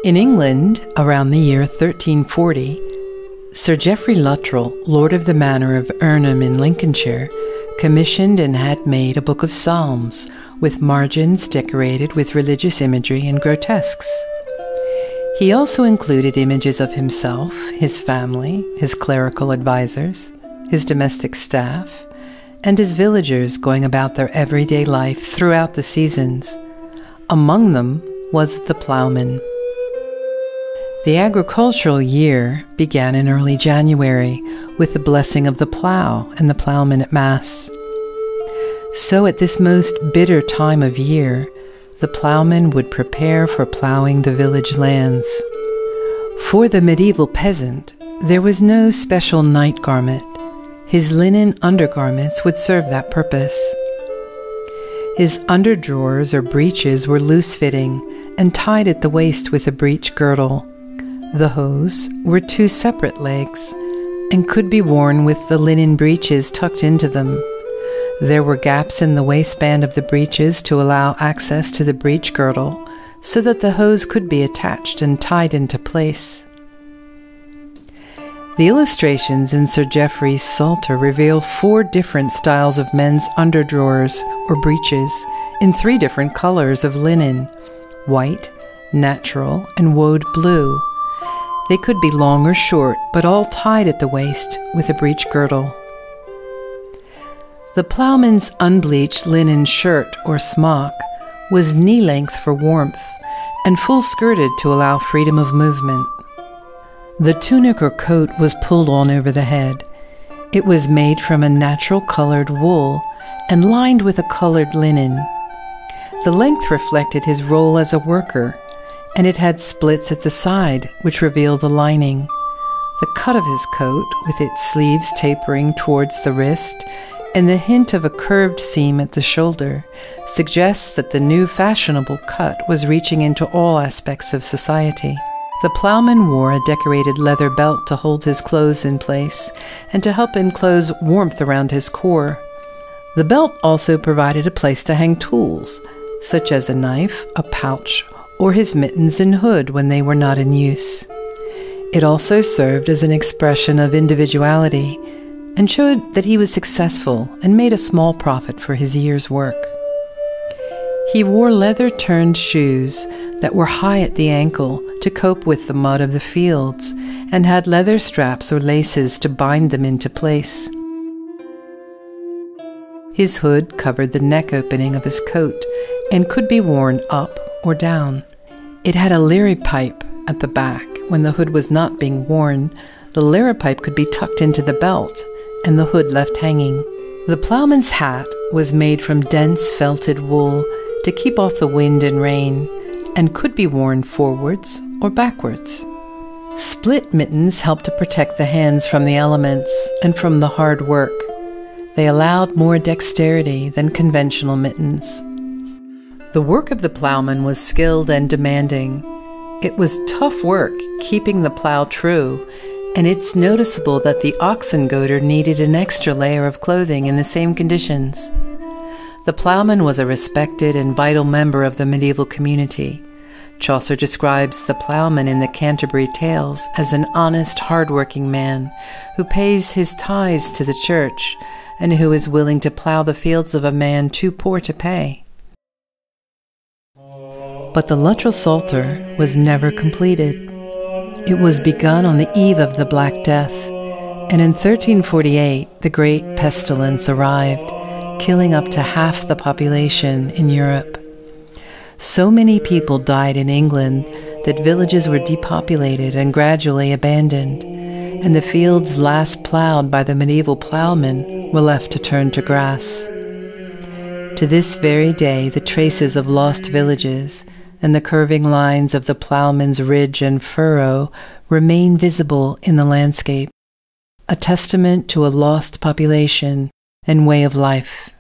In England, around the year 1340, Sir Geoffrey Luttrell, Lord of the Manor of Irnham in Lincolnshire, commissioned and had made a book of psalms, with margins decorated with religious imagery and grotesques. He also included images of himself, his family, his clerical advisors, his domestic staff, and his villagers going about their everyday life throughout the seasons. Among them was the Ploughman. The agricultural year began in early January with the blessing of the plough and the ploughman at Mass. So at this most bitter time of year, the ploughman would prepare for ploughing the village lands. For the medieval peasant, there was no special night garment. His linen undergarments would serve that purpose. His underdrawers or breeches were loose-fitting and tied at the waist with a breech girdle. The hose were two separate legs and could be worn with the linen breeches tucked into them. There were gaps in the waistband of the breeches to allow access to the breech girdle so that the hose could be attached and tied into place. The illustrations in Sir Geoffrey Psalter reveal 4 different styles of men's underdrawers or breeches in 3 different colors of linen: white, natural, and woad blue. They could be long or short, but all tied at the waist with a breech girdle. The ploughman's unbleached linen shirt or smock was knee-length for warmth and full-skirted to allow freedom of movement. The tunic or coat was pulled on over the head. It was made from a natural-colored wool and lined with a colored linen. The length reflected his role as a worker, and it had splits at the side, which reveal the lining. The cut of his coat, with its sleeves tapering towards the wrist, and the hint of a curved seam at the shoulder, suggests that the new fashionable cut was reaching into all aspects of society. The ploughman wore a decorated leather belt to hold his clothes in place, and to help enclose warmth around his core. The belt also provided a place to hang tools, such as a knife, a pouch, or his mittens and hood when they were not in use. It also served as an expression of individuality and showed that he was successful and made a small profit for his year's work. He wore leather-turned shoes that were high at the ankle to cope with the mud of the fields and had leather straps or laces to bind them into place. His hood covered the neck opening of his coat and could be worn up or down. It had a liripipe at the back. When the hood was not being worn, the liripipe could be tucked into the belt and the hood left hanging. The ploughman's hat was made from dense felted wool to keep off the wind and rain, and could be worn forwards or backwards. Split mittens helped to protect the hands from the elements and from the hard work. They allowed more dexterity than conventional mittens. The work of the ploughman was skilled and demanding. It was tough work keeping the plough true, and it's noticeable that the oxen goater needed an extra layer of clothing in the same conditions. The ploughman was a respected and vital member of the medieval community. Chaucer describes the ploughman in the Canterbury Tales as an honest, hard-working man who pays his tithes to the church and who is willing to plough the fields of a man too poor to pay. But the Luttrell Psalter was never completed. It was begun on the eve of the Black Death, and in 1348 the great pestilence arrived, killing up to half the population in Europe. So many people died in England that villages were depopulated and gradually abandoned, and the fields last ploughed by the medieval ploughmen were left to turn to grass. To this very day, the traces of lost villages and the curving lines of the ploughman's ridge and furrow remain visible in the landscape, a testament to a lost population and way of life.